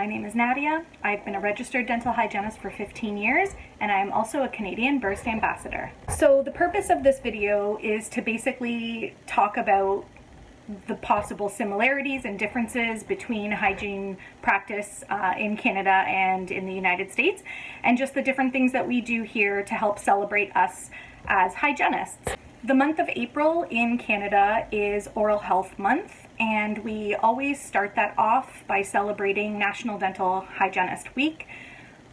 My name is Nadia. I've been a registered dental hygienist for 15 years, and I am also a Canadian Burst Ambassador. So the purpose of this video is to basically talk about the possible similarities and differences between hygiene practice in Canada and in the United States, and just the different things that we do here to help celebrate us as hygienists. The month of April in Canada is Oral Health Month, and we always start that off by celebrating National Dental Hygienist Week,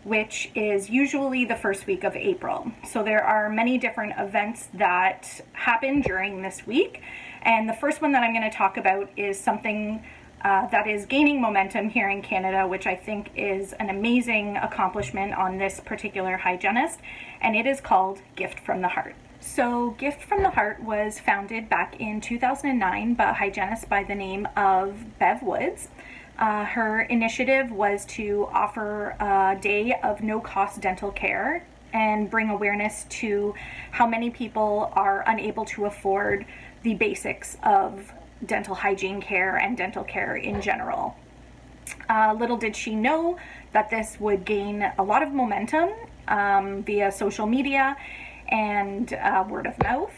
which is usually the first week of April. So there are many different events that happen during this week, and the first one that I'm going to talk about is something that is gaining momentum here in Canada, which I think is an amazing accomplishment on this particular hygienist, and it is called Gift from the Heart. So Gift from the Heart was founded back in 2009 by a hygienist by the name of Bev Woods. Her initiative was to offer a day of no-cost dental care and bring awareness to how many people are unable to afford the basics of dental hygiene care and dental care in general. Little did she know that this would gain a lot of momentum via social media and word of mouth,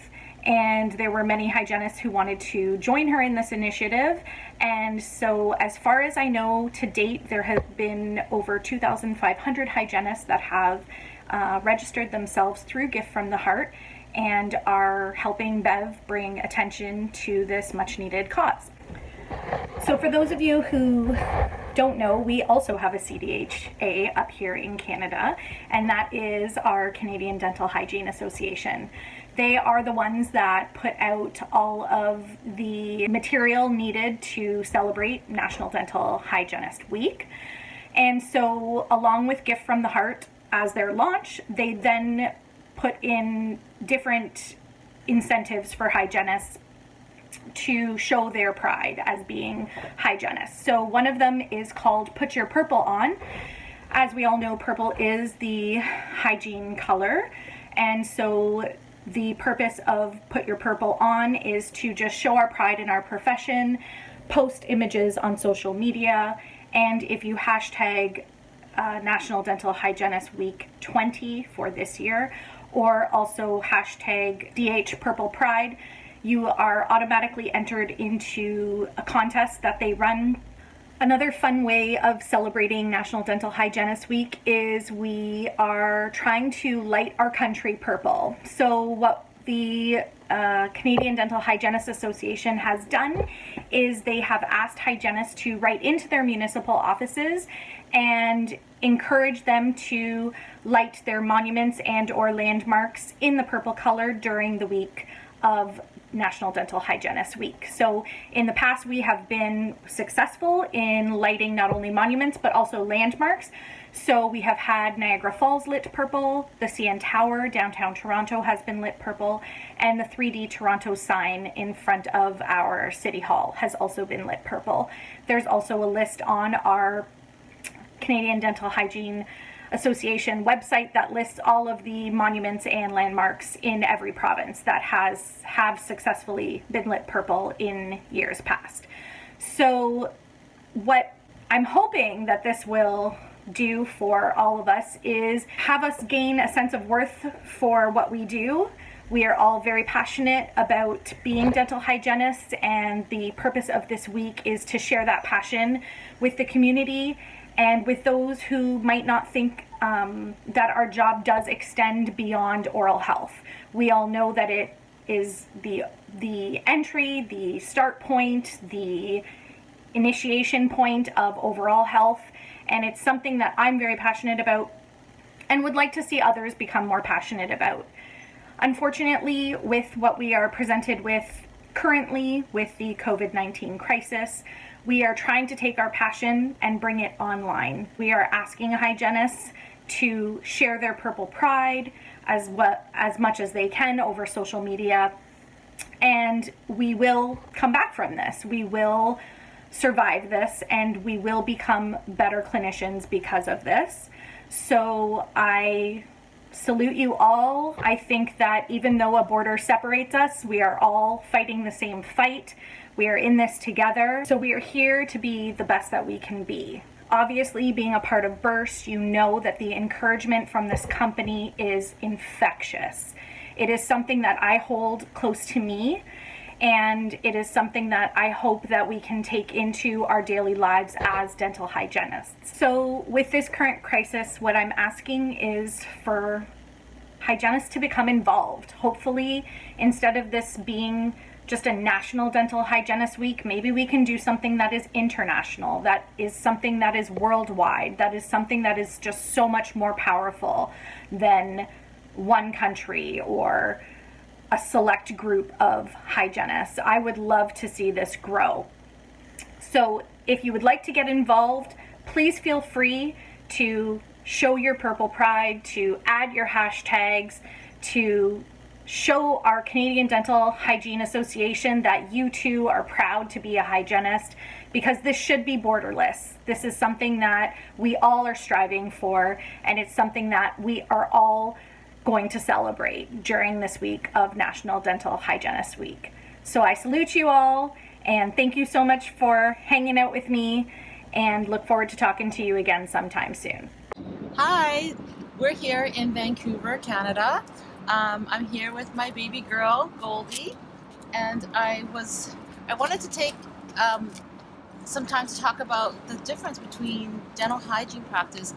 and there were many hygienists who wanted to join her in this initiative. And so as far as I know, to date there have been over 2,500 hygienists that have registered themselves through Gift from the Heart and are helping Bev bring attention to this much needed cause. So for those of you who don't know, we also have a CDHA up here in Canada, and that is our Canadian Dental Hygiene Association. They are the ones that put out all of the material needed to celebrate National Dental Hygienist Week. And so along with Gift from the Heart as their launch, they then put in different incentives for hygienists to show their pride as being hygienists. So one of them is called Put Your Purple On. As we all know, purple is the hygiene color, and so the purpose of Put Your Purple On is to just show our pride in our profession, post images on social media, and if you hashtag National Dental Hygienist Week 20 for this year, or also hashtag DH Purple Pride, you are automatically entered into a contest that they run. Another fun way of celebrating National Dental Hygienist Week is we are trying to light our country purple. So what the Canadian Dental Hygienists Association has done is they have asked hygienists to write into their municipal offices and encourage them to light their monuments and or landmarks in the purple color during the week of National Dental Hygienist Week. So in the past we have been successful in lighting not only monuments but also landmarks. So we have had Niagara Falls lit purple, the CN Tower downtown Toronto has been lit purple, and the 3D Toronto sign in front of our City Hall has also been lit purple. There's also a list on our Canadian Dental Hygiene Association website that lists all of the monuments and landmarks in every province that have successfully been lit purple in years past. So what I'm hoping that this will do for all of us is have us gain a sense of worth for what we do. We are all very passionate about being dental hygienists, and the purpose of this week is to share that passion with the community and with those who might not think that our job does extend beyond oral health. We all know that it is the entry, the start point, the initiation point of overall health, and it's something that I'm very passionate about and would like to see others become more passionate about. Unfortunately, with what we are presented with currently with the COVID-19 crisis, we are trying to take our passion and bring it online. We are asking hygienists to share their purple pride as much as they can over social media, and we will come back from this. We will survive this, and we will become better clinicians because of this. So I salute you all. I think that even though a border separates us, we are all fighting the same fight. We are in this together. So we are here to be the best that we can be. Obviously, being a part of Burst, you know that the encouragement from this company is infectious. It is something that I hold close to me, and it is something that I hope that we can take into our daily lives as dental hygienists. So with this current crisis, what I'm asking is for hygienists to become involved. Hopefully, instead of this being just a National Dental Hygienist Week, maybe we can do something that is international, that is something that is worldwide, that is something that is just so much more powerful than one country or a select group of hygienists. I would love to see this grow. So if you would like to get involved, please feel free to show your purple pride, to add your hashtags, to show our Canadian Dental Hygiene Association that you too are proud to be a hygienist, because this should be borderless. This is something that we all are striving for, and it's something that we are all going to celebrate during this week of National Dental Hygienist Week. So I salute you all, and thank you so much for hanging out with me, and look forward to talking to you again sometime soon. Hi, we're here in Vancouver, Canada. I'm here with my baby girl, Goldie, and I wanted to take some time to talk about the difference between dental hygiene practice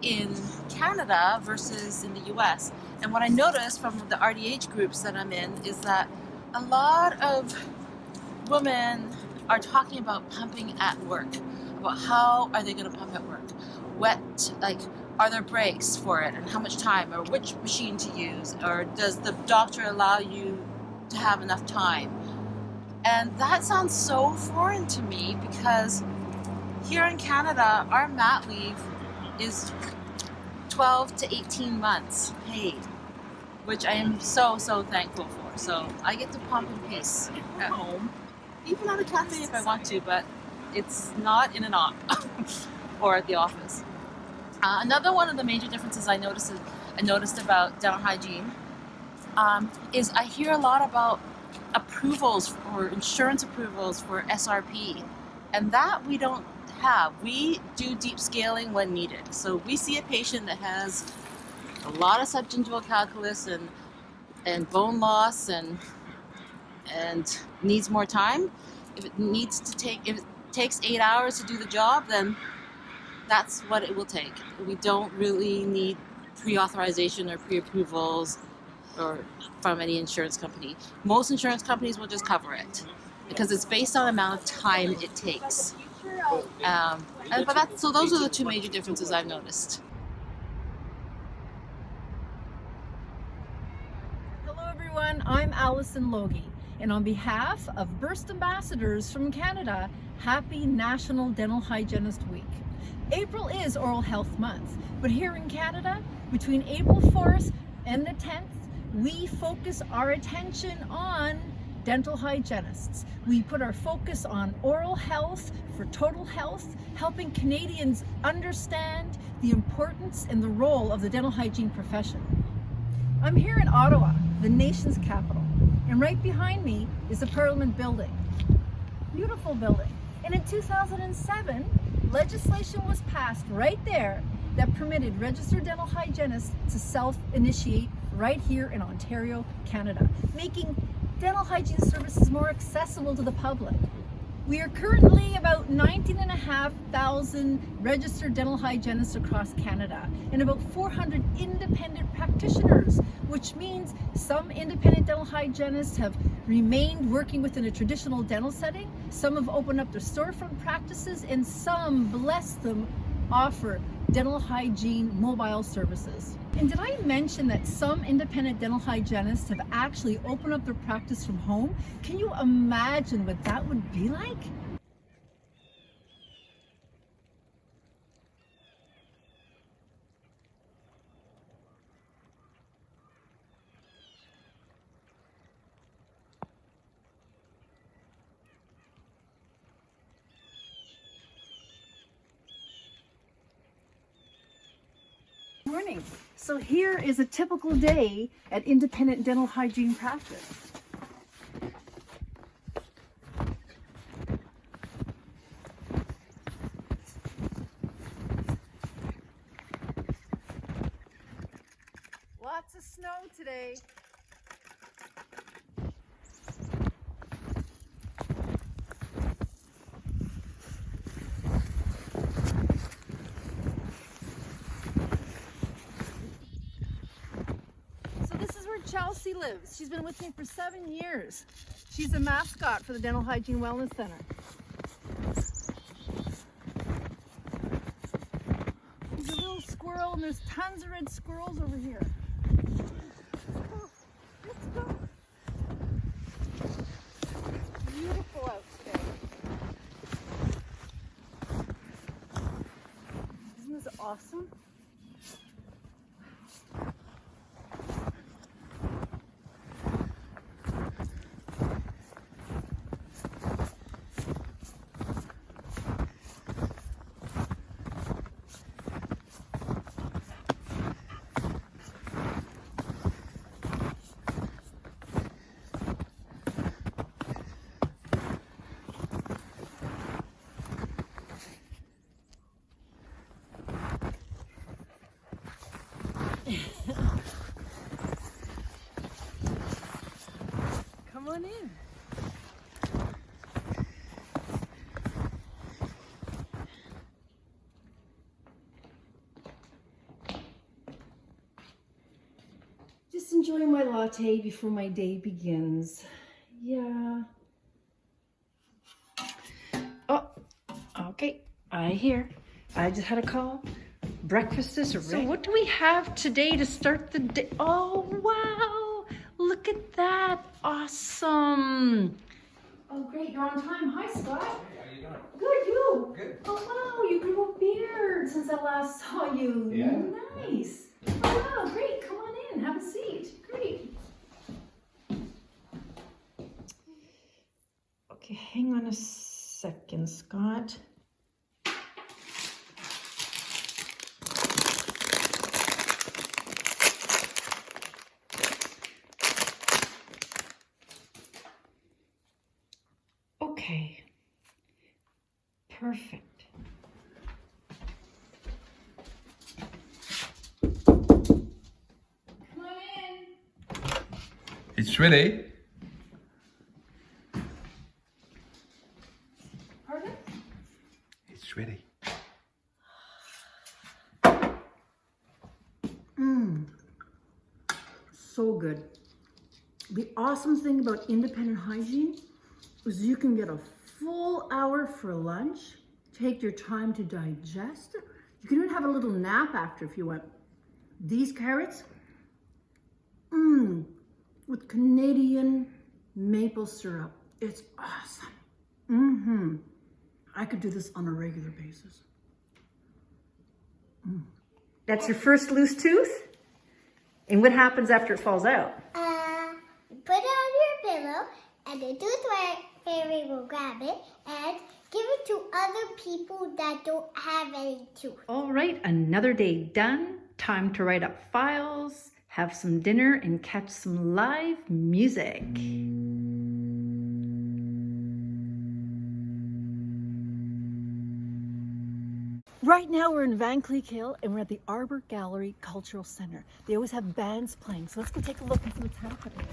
in Canada versus in the US. And what I noticed from the RDH groups that I'm in is that a lot of women are talking about pumping at work, about how are they going to pump at work. Are there breaks for it, and how much time, or which machine to use, or does the doctor allow you to have enough time? And that sounds so foreign to me, because here in Canada, our mat leave is 12 to 18 months paid, which I am so thankful for. So I get to pump in peace at home, even at a cafe if I want to, but it's not in an op or at the office. Another one of the major differences I noticed about dental hygiene is I hear a lot about approvals or insurance approvals for SRP, and that we don't have. We do deep scaling when needed. So we see a patient that has a lot of subgingival calculus and bone loss and needs more time. If it takes 8 hours to do the job, then that's what it will take. We don't really need pre-authorization or pre-approvals or from any insurance company. Most insurance companies will just cover it because it's based on the amount of time it takes. So those are the two major differences I've noticed. Hello everyone, I'm Alison Logie, and on behalf of Burst Ambassadors from Canada, happy National Dental Hygienist Week. April is Oral Health Month, but here in Canada, between April 4th and the 10th, we focus our attention on dental hygienists. We put our focus on oral health for total health, helping Canadians understand the importance and the role of the dental hygiene profession. I'm here in Ottawa, the nation's capital, and right behind me is the Parliament building. Beautiful building. And in 2007, legislation was passed right there that permitted registered dental hygienists to self-initiate right here in Ontario, Canada, making dental hygiene services more accessible to the public. We are currently about 19,500 registered dental hygienists across Canada and about 400 independent practitioners, which means some independent dental hygienists have remained working within a traditional dental setting, some have opened up their storefront practices, and some, bless them, offer dental hygiene mobile services. And did I mention that some independent dental hygienists have actually opened up their practice from home? Can you imagine what that would be like? Morning. So here is a typical day at Independent Dental Hygiene Practice. today. So this is where Chelsea lives. She's been with me for 7 years. She's a mascot for the Dental Hygiene Wellness Center. There's a little squirrel, and there's tons of red squirrels over here. Let's go. It's beautiful out today. Isn't this awesome? Come on in. Just enjoying my latte before my day begins. Yeah. Oh, okay. I hear. I just had a call. Breakfast is ready. So what do we have today to start the day? Oh, wow. Look at that. Awesome. Oh, great. You're on time. Hi, Scott. Hey, how you doing? Good, you? Good. Oh, wow. You grew a beard since I last saw you. Yeah. Nice. Oh, wow. Great. Come on in. Have a seat. Great. Okay, hang on a second, Scott. Okay, perfect. Come on in. It's ready. Pardon? It's ready. So good. The awesome thing about independent hygiene is you can get a full hour for lunch, take your time to digest. You can even have a little nap after if you want. These carrots, with Canadian maple syrup. It's awesome. I could do this on a regular basis. That's your first loose tooth? And what happens after it falls out? Put it on your pillow, and the tooth fairy will grab it and give it to other people that don't have any tooth. All right, another day done. Time to write up files, have some dinner, and catch some live music. Right now we're in Van Cleek Hill and we're at the Arbor Gallery Cultural Center. They always have bands playing, so let's go take a look and see what's happening.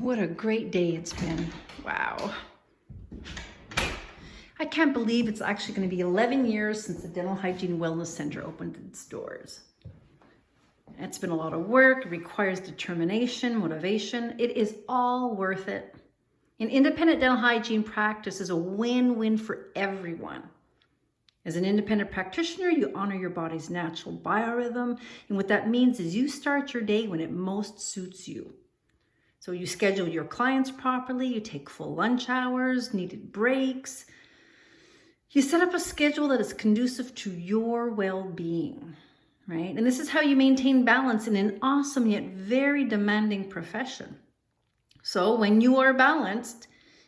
What a great day it's been. Wow. I can't believe it's actually going to be 11 years since the Dental Hygiene Wellness Center opened its doors. It's been a lot of work, it requires determination, motivation. It is all worth it. An independent dental hygiene practice is a win-win for everyone. As an independent practitioner, you honor your body's natural biorhythm. And what that means is you start your day when it most suits you. So you schedule your clients properly, you take full lunch hours, needed breaks. You set up a schedule that is conducive to your well-being, right? And this is how you maintain balance in an awesome yet very demanding profession. So when you are balanced,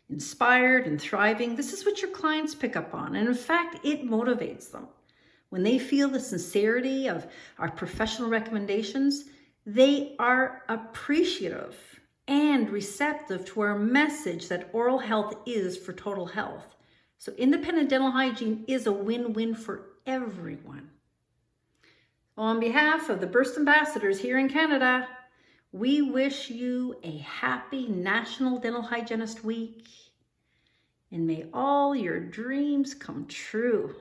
inspired, and thriving, this is what your clients pick up on. And in fact, it motivates them. When they feel the sincerity of our professional recommendations, they are appreciative and receptive to our message that oral health is for total health. So independent dental hygiene is a win-win for everyone. On behalf of the Burst Ambassadors here in Canada, we wish you a happy National Dental Hygienist Week, and may all your dreams come true.